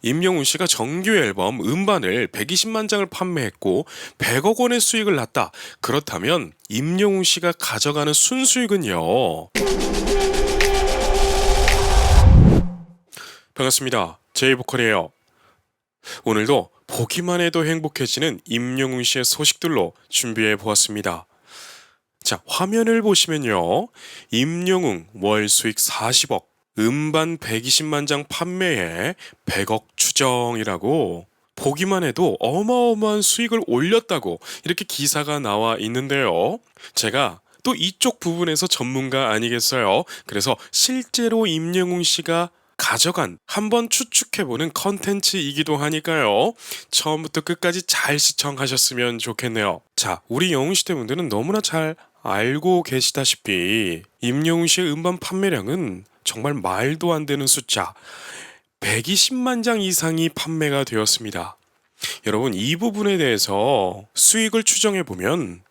임영웅 씨가 정규 앨범 음반을 120만 장을 판매했고 100억 원의 수익을 났다. 그렇다면 임영웅 씨가 가져가는 순수익은요. 반갑습니다. 제이보컬이에요. 오늘도 보기만 해도 행복해지는 임영웅 씨의 소식들로 준비해 보았습니다. 자, 화면을 보시면요. 임영웅 월 수익 40억, 음반 120만 장 판매에 100억 추정이라고 보기만 해도 어마어마한 수익을 올렸다고 이렇게 기사가 나와 있는데요. 제가 또 이쪽 부분에서 전문가 아니겠어요? 그래서 실제로 임영웅 씨가 가져간 한번 추측해보는 컨텐츠이기도 하니까요. 처음부터 끝까지 잘 시청하셨으면 좋겠네요. 자, 우리 영웅시대 분들은 너무나 잘 알고 계시다시피 임영웅 씨의 음반 판매량은 정말 말도 안 되는 숫자 120만 장 이상이 판매가 되었습니다. 여러분, 이 부분에 대해서 수익을 추정해보면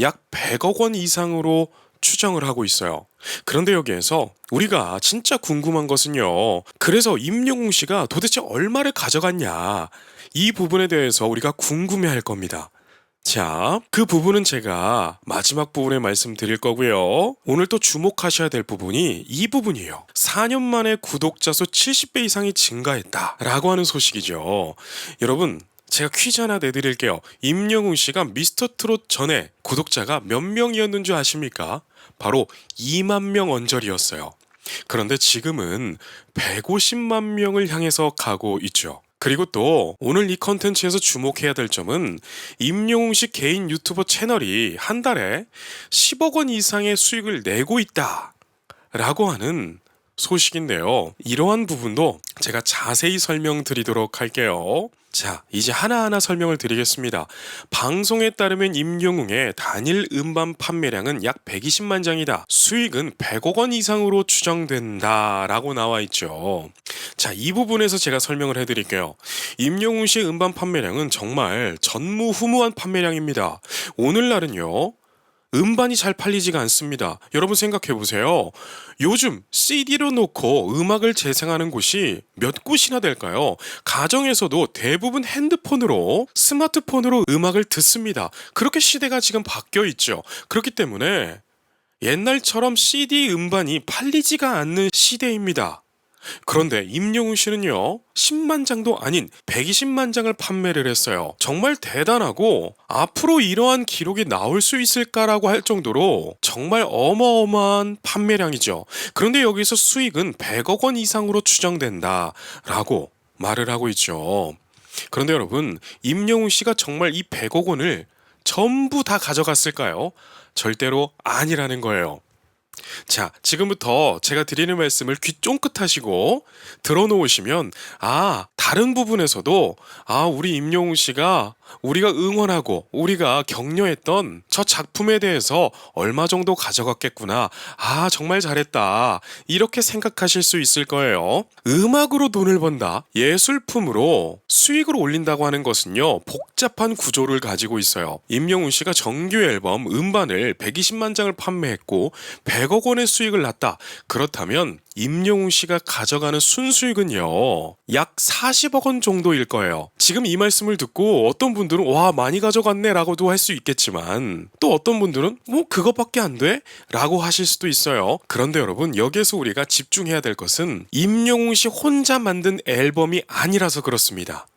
약 100억 원 이상으로 추정을 하고 있어요. 그런데 여기에서 우리가 진짜 궁금한 것은요. 그래서 임영웅 씨가 도대체 얼마를 가져갔냐. 이 부분에 대해서 우리가 궁금해할 겁니다. 자, 그 부분은 제가 마지막 부분에 말씀드릴 거고요. 오늘 또 주목하셔야 될 부분이 이 부분이에요. 4년 만에 구독자 수 70배 이상이 증가했다라고 하는 소식이죠. 여러분, 제가 퀴즈 하나 내드릴게요. 임영웅 씨가 미스터트롯 전에 구독자가 몇 명이었는 줄 아십니까? 바로 2만 명 언저리였어요. 그런데 지금은 150만 명을 향해서 가고 있죠. 그리고 또 오늘 이 컨텐츠에서 주목해야 될 점은 임영웅 씨 개인 유튜버 채널이 한 달에 10억 원 이상의 수익을 내고 있다 라고 하는 소식인데요. 이러한 부분도 제가 자세히 설명드리도록 할게요. 자, 이제 하나하나 설명을 드리겠습니다. 방송에 따르면 임영웅의 단일 음반 판매량은 약 120만 장이다. 수익은 100억 원 이상으로 추정된다 라고 나와 있죠. 자, 이 부분에서 제가 설명을 해드릴게요. 임영웅 씨의 음반 판매량은 정말 전무후무한 판매량입니다. 오늘날은요. 음반이 잘 팔리지가 않습니다. 여러분 생각해보세요. 요즘 CD로 놓고 음악을 재생하는 곳이 몇 곳이나 될까요? 가정에서도 대부분 핸드폰으로, 스마트폰으로 음악을 듣습니다. 그렇게 시대가 지금 바뀌어 있죠. 그렇기 때문에 옛날처럼 CD 음반이 팔리지가 않는 시대입니다. 그런데 임영웅 씨는요 10만 장도 아닌 120만 장을 판매를 했어요. 정말 대단하고 앞으로 이러한 기록이 나올 수 있을까라고 할 정도로 정말 어마어마한 판매량이죠. 그런데 여기서 수익은 100억 원 이상으로 추정된다 라고 말을 하고 있죠. 그런데 여러분, 임영웅 씨가 정말 이 100억 원을 전부 다 가져갔을까요? 절대로 아니라는 거예요. 자, 지금부터 제가 드리는 말씀을 귀 쫑긋 하시고 들어놓으시면 다른 부분에서도 우리 임영웅 씨가 우리가 응원하고 우리가 격려했던 저 작품에 대해서 얼마 정도 가져갔겠구나. 정말 잘했다. 이렇게 생각하실 수 있을 거예요. 음악으로 돈을 번다. 예술품으로 수익을 올린다고 하는 것은요. 복잡한 구조를 가지고 있어요. 임영웅 씨가 정규 앨범 음반을 120만 장을 판매했고 100억 원의 수익을 났다. 그렇다면 임영웅 씨가 가져가는 순수익은요. 약 40억 원 정도일 거예요. 지금 이 말씀을 듣고 어떤 분들은 와 많이 가져갔네 라고도 할 수 있겠지만 또 어떤 분들은 그것밖에 안 돼? 라고 하실 수도 있어요. 그런데 여러분, 여기에서 우리가 집중해야 될 것은 임영웅 씨 혼자 만든 앨범이 아니라서 그렇습니다.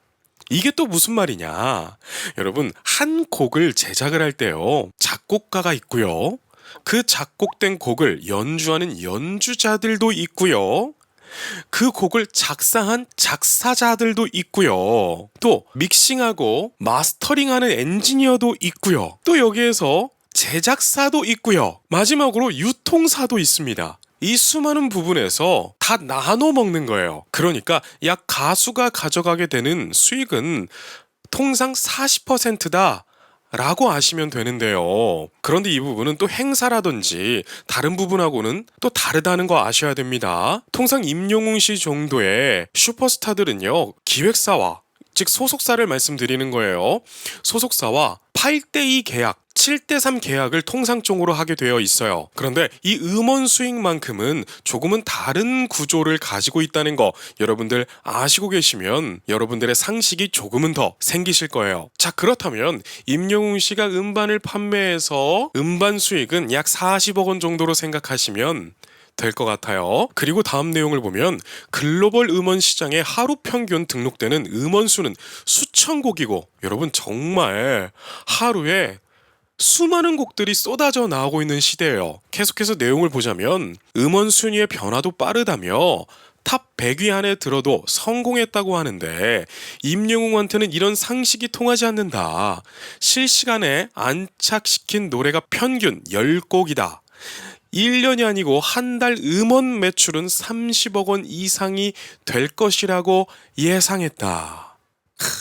이게 또 무슨 말이냐? 여러분, 한 곡을 제작을 할 때요. 작곡가가 있고요. 그 작곡된 곡을 연주하는 연주자들도 있고요. 그 곡을 작사한 작사자들도 있고요. 또 믹싱하고 마스터링하는 엔지니어도 있고요. 또 여기에서 제작사도 있고요. 마지막으로 유통사도 있습니다. 이 수많은 부분에서 다 나눠 먹는 거예요. 그러니까 약 가수가 가져가게 되는 수익은 통상 40%다. 라고 아시면 되는데요. 그런데 이 부분은 또 행사라든지 다른 부분하고는 또 다르다는 거 아셔야 됩니다. 통상 임영웅 씨 정도의 슈퍼스타들은요, 기획사와 즉 소속사를 말씀드리는 거예요. 소속사와 8대2 계약, 7대3 계약을 통상적으로 하게 되어 있어요. 그런데 이 음원 수익만큼은 조금은 다른 구조를 가지고 있다는 거 여러분들 아시고 계시면 여러분들의 상식이 조금은 더 생기실 거예요. 자, 그렇다면 임영웅 씨가 음반을 판매해서 음반 수익은 약 40억 원 정도로 생각하시면 될 것 같아요. 그리고 다음 내용을 보면 글로벌 음원 시장에 하루 평균 등록되는 음원 수는 수천 곡이고, 여러분 정말 하루에 수많은 곡들이 쏟아져 나오고 있는 시대예요. 계속해서 내용을 보자면 음원 순위의 변화도 빠르다며 탑 100위 안에 들어도 성공했다고 하는데, 임영웅한테는 이런 상식이 통하지 않는다. 실시간에 안착시킨 노래가 평균 10곡이다. 1년이 아니고 한 달 음원 매출은 30억 원 이상이 될 것이라고 예상했다.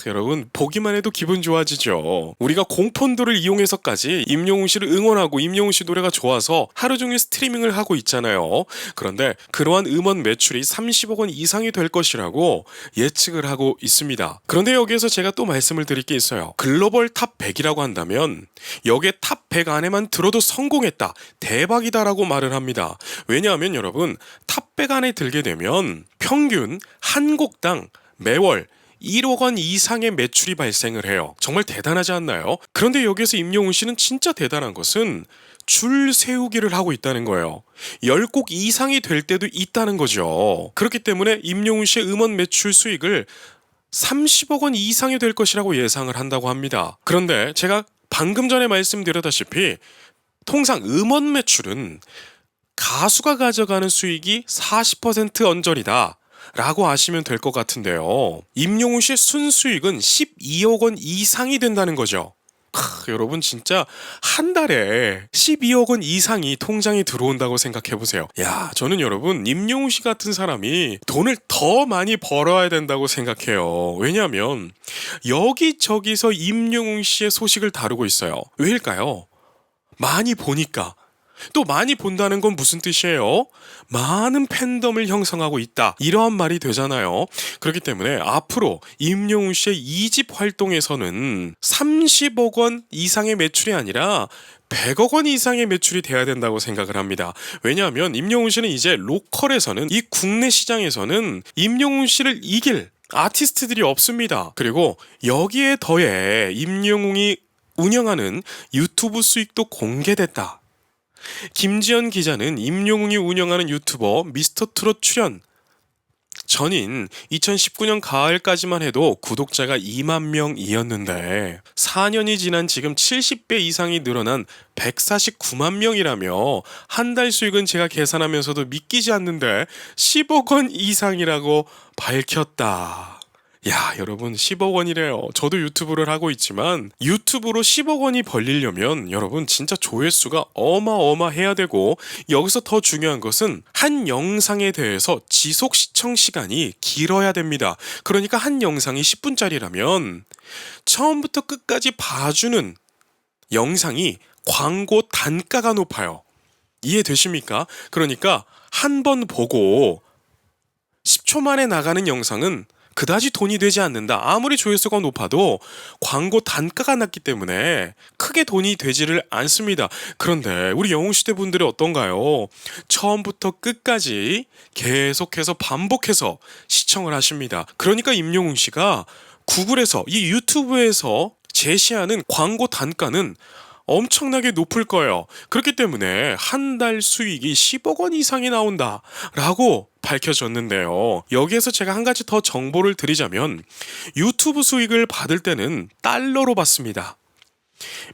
여러분 보기만 해도 기분 좋아지죠. 우리가 공펀드를 이용해서까지 임영웅 씨를 응원하고 임영웅 씨 노래가 좋아서 하루 종일 스트리밍을 하고 있잖아요. 그런데 그러한 음원 매출이 30억 원 이상이 될 것이라고 예측을 하고 있습니다. 그런데 여기에서 제가 또 말씀을 드릴 게 있어요. 글로벌 탑 100이라고 한다면 여기에 탑 100 안에만 들어도 성공했다, 대박이다 라고 말을 합니다. 왜냐하면 여러분 탑 100 안에 들게 되면 평균 한 곡당 매월 1억 원 이상의 매출이 발생을 해요. 정말 대단하지 않나요? 그런데 여기에서 임영웅 씨는 진짜 대단한 것은 줄 세우기를 하고 있다는 거예요. 10곡 이상이 될 때도 있다는 거죠. 그렇기 때문에 임영웅 씨의 음원 매출 수익을 30억 원 이상이 될 것이라고 예상을 한다고 합니다. 그런데 제가 방금 전에 말씀드렸다시피 통상 음원 매출은 가수가 가져가는 수익이 40% 언저리다 라고 아시면 될 것 같은데요. 임영웅 씨의 순수익은 12억 원 이상이 된다는 거죠. 여러분 진짜 한 달에 12억 원 이상이 통장에 들어온다고 생각해보세요. 야, 저는 여러분 임영웅 씨 같은 사람이 돈을 더 많이 벌어야 된다고 생각해요. 왜냐하면 여기저기서 임영웅 씨의 소식을 다루고 있어요. 왜일까요? 많이 보니까. 또 많이 본다는 건 무슨 뜻이에요? 많은 팬덤을 형성하고 있다, 이러한 말이 되잖아요. 그렇기 때문에 앞으로 임영웅 씨의 2집 활동에서는 30억 원 이상의 매출이 아니라 100억 원 이상의 매출이 돼야 된다고 생각을 합니다. 왜냐하면 임영웅 씨는 이제 로컬에서는, 이 국내 시장에서는 임영웅 씨를 이길 아티스트들이 없습니다. 그리고 여기에 더해 임영웅이 운영하는 유튜브 수익도 공개됐다. 김지연 기자는 임영웅이 운영하는 유튜버 미스터트롯 출연 전인 2019년 가을까지만 해도 구독자가 2만 명이었는데 4년이 지난 지금 70배 이상이 늘어난 149만 명이라며 한 달 수익은 제가 계산하면서도 믿기지 않는데 10억 원 이상이라고 밝혔다. 야, 여러분 10억 원이래요. 저도 유튜브를 하고 있지만 유튜브로 10억 원이 벌리려면 여러분 진짜 조회수가 어마어마해야 되고, 여기서 더 중요한 것은 한 영상에 대해서 지속 시청 시간이 길어야 됩니다. 그러니까 한 영상이 10분짜리라면 처음부터 끝까지 봐주는 영상이 광고 단가가 높아요. 이해되십니까? 그러니까 한 번 보고 10초 만에 나가는 영상은 그다지 돈이 되지 않는다. 아무리 조회수가 높아도 광고 단가가 낮기 때문에 크게 돈이 되지를 않습니다. 그런데 우리 영웅시대 분들이 어떤가요? 처음부터 끝까지 계속해서 반복해서 시청을 하십니다. 그러니까 임영웅 씨가 구글에서, 이 유튜브에서 제시하는 광고 단가는 엄청나게 높을 거예요. 그렇기 때문에 한 달 수익이 10억 원 이상이 나온다 라고 밝혀졌는데요. 여기에서 제가 한 가지 더 정보를 드리자면 유튜브 수익을 받을 때는 달러로 받습니다.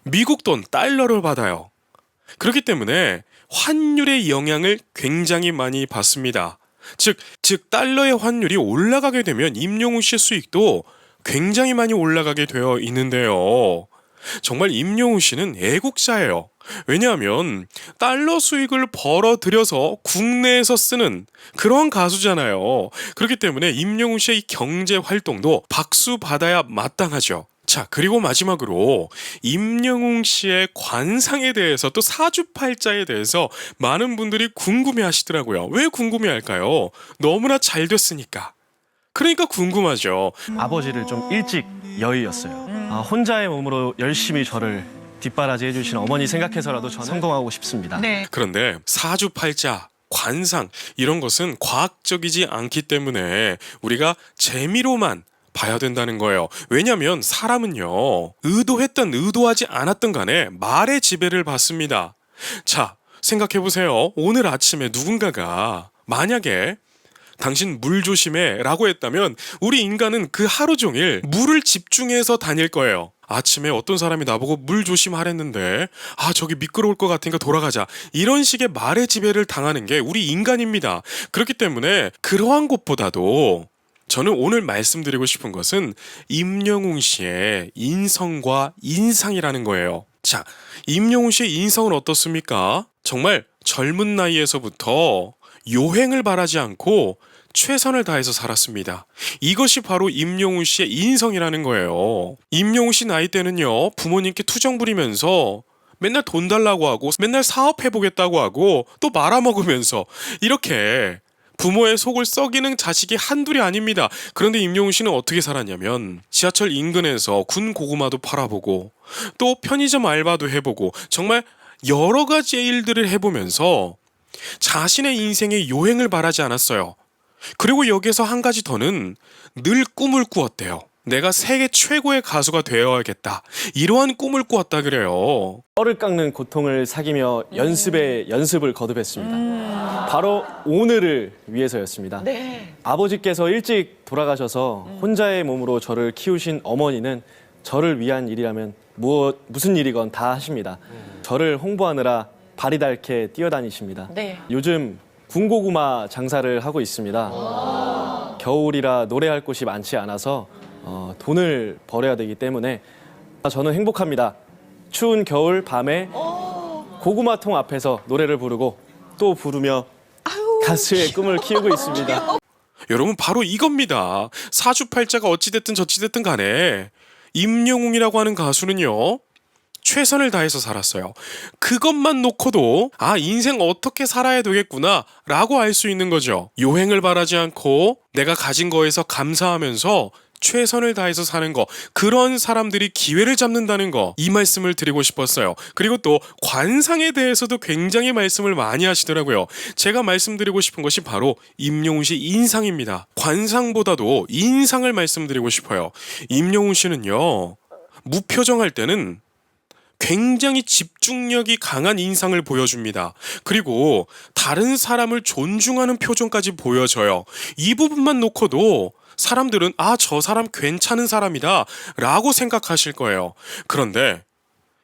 미국 돈 달러로 받아요. 그렇기 때문에 환율의 영향을 굉장히 많이 받습니다. 즉 달러의 환율이 올라가게 되면 임영웅 씨의 수익도 굉장히 많이 올라가게 되어 있는데요. 정말 임영웅 씨는 애국자예요. 왜냐하면 달러 수익을 벌어들여서 국내에서 쓰는 그런 가수잖아요. 그렇기 때문에 임영웅 씨의 이 경제 활동도 박수 받아야 마땅하죠. 자, 그리고 마지막으로 임영웅 씨의 관상에 대해서, 또 사주팔자에 대해서 많은 분들이 궁금해 하시더라고요. 왜 궁금해 할까요? 너무나 잘 됐으니까. 그러니까 궁금하죠. 아버지를 좀 일찍 여의었어요. 혼자의 몸으로 열심히 저를 뒷바라지 해주신 어머니 생각해서라도 저는 성공하고 싶습니다. 네. 그런데 사주팔자, 관상 이런 것은 과학적이지 않기 때문에 우리가 재미로만 봐야 된다는 거예요. 왜냐하면 사람은요, 의도했던 의도하지 않았던 간에 말의 지배를 받습니다. 자, 생각해보세요. 오늘 아침에 누군가가 만약에 당신 물 조심해 라고 했다면 우리 인간은 그 하루 종일 물을 집중해서 다닐 거예요. 아침에 어떤 사람이 나보고 물 조심하랬는데 저기 미끄러울 것 같으니까 돌아가자, 이런 식의 말의 지배를 당하는 게 우리 인간입니다. 그렇기 때문에 그러한 것보다도 저는 오늘 말씀드리고 싶은 것은 임영웅 씨의 인성과 인상이라는 거예요. 자, 임영웅 씨의 인성은 어떻습니까? 정말 젊은 나이에서부터 요행을 바라지 않고 최선을 다해서 살았습니다. 이것이 바로 임영웅 씨의 인성이라는 거예요. 임영웅 씨 나이 때는요, 부모님께 투정 부리면서 맨날 돈 달라고 하고 맨날 사업해보겠다고 하고 또 말아먹으면서 이렇게 부모의 속을 썩이는 자식이 한둘이 아닙니다. 그런데 임영웅 씨는 어떻게 살았냐면 지하철 인근에서 군 고구마도 팔아보고 또 편의점 알바도 해보고 정말 여러 가지의 일들을 해보면서 자신의 인생에 요행을 바라지 않았어요. 그리고 여기에서 한 가지 더는 늘 꿈을 꾸었대요. 내가 세계 최고의 가수가 되어야겠다, 이러한 꿈을 꾸었다 그래요. 뼈를 깎는 고통을 사귀며 연습에 연습을 거듭했습니다. 바로 오늘을 위해서였습니다. 네. 아버지께서 일찍 돌아가셔서 혼자의 몸으로 저를 키우신 어머니는 저를 위한 일이라면 무슨 일이건 다 하십니다. 저를 홍보하느라 발이 닳게 뛰어다니십니다. 네. 요즘 군고구마 장사를 하고 있습니다. 겨울이라 노래할 곳이 많지 않아서 돈을 벌어야 되기 때문에 저는 행복합니다. 추운 겨울 밤에 고구마통 앞에서 노래를 부르고 또 부르며 가수의 꿈을 키우고 있습니다. 여러분, 바로 이겁니다. 사주팔자가 어찌됐든 저찌됐든 간에 임영웅이라고 하는 가수는요, 최선을 다해서 살았어요. 그것만 놓고도 인생 어떻게 살아야 되겠구나 라고 알 수 있는 거죠. 요행을 바라지 않고 내가 가진 거에서 감사하면서 최선을 다해서 사는 거, 그런 사람들이 기회를 잡는다는 거, 이 말씀을 드리고 싶었어요. 그리고 또 관상에 대해서도 굉장히 말씀을 많이 하시더라고요. 제가 말씀드리고 싶은 것이 바로 임영웅 씨 인상입니다. 관상보다도 인상을 말씀드리고 싶어요. 임영웅 씨는요, 무표정할 때는 굉장히 집중력이 강한 인상을 보여줍니다. 그리고 다른 사람을 존중하는 표정까지 보여줘요. 이 부분만 놓고도 사람들은 저 사람 괜찮은 사람이다 라고 생각하실 거예요. 그런데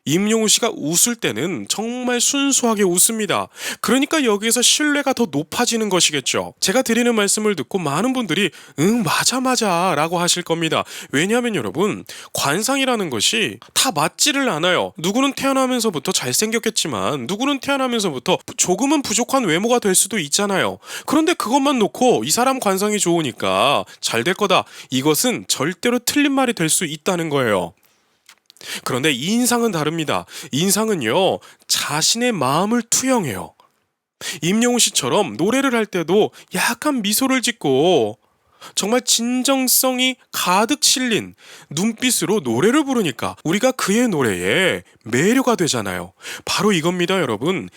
임영웅 씨가 웃을 때는 정말 순수하게 웃습니다. 그러니까 여기에서 신뢰가 더 높아지는 것이겠죠. 제가 드리는 말씀을 듣고 많은 분들이 맞아 라고 하실 겁니다. 왜냐하면 여러분, 관상이라는 것이 다 맞지를 않아요. 누구는 태어나면서부터 잘생겼겠지만 누구는 태어나면서부터 조금은 부족한 외모가 될 수도 있잖아요. 그런데 그것만 놓고 이 사람 관상이 좋으니까 잘 될 거다, 이것은 절대로 틀린 말이 될 수 있다는 거예요. 그런데 인상은 다릅니다. 인상은요, 자신의 마음을 투영해요. 임영웅 씨처럼 노래를 할 때도 약간 미소를 짓고 정말 진정성이 가득 실린 눈빛으로 노래를 부르니까 우리가 그의 노래에 매료가 되잖아요. 바로 이겁니다, 여러분.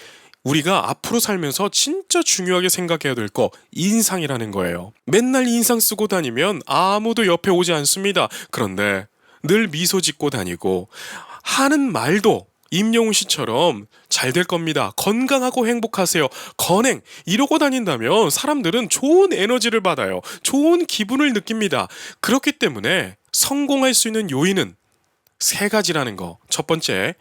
우리가 앞으로 살면서 진짜 중요하게 생각해야 될 거, 인상이라는 거예요. 맨날 인상 쓰고 다니면 아무도 옆에 오지 않습니다. 그런데 늘 미소 짓고 다니고 하는 말도 임영웅 씨처럼 잘 될 겁니다. 건강하고 행복하세요, 건행, 이러고 다닌다면 사람들은 좋은 에너지를 받아요. 좋은 기분을 느낍니다. 그렇기 때문에 성공할 수 있는 요인은 세 가지라는 거. 첫 번째,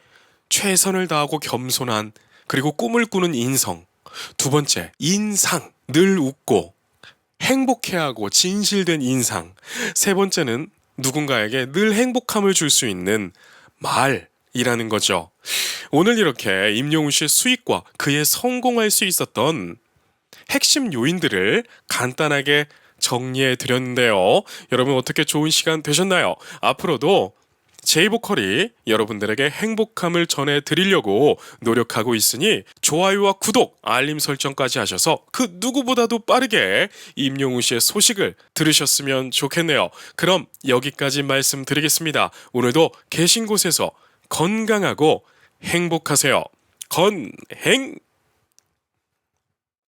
최선을 다하고 겸손한, 그리고 꿈을 꾸는 인성. 두 번째, 인상, 늘 웃고 행복해하고 진실된 인상. 세 번째는 누군가에게 늘 행복함을 줄 수 있는 말이라는 거죠. 오늘 이렇게 임영웅 씨의 수익과 그의 성공할 수 있었던 핵심 요인들을 간단하게 정리해 드렸는데요. 여러분, 어떻게 좋은 시간 되셨나요? 앞으로도 제이보컬이 여러분들에게 행복함을 전해드리려고 노력하고 있으니 좋아요와 구독, 알림 설정까지 하셔서 그 누구보다도 빠르게 임영웅 씨의 소식을 들으셨으면 좋겠네요. 그럼 여기까지 말씀드리겠습니다. 오늘도 계신 곳에서 건강하고 행복하세요. 건행!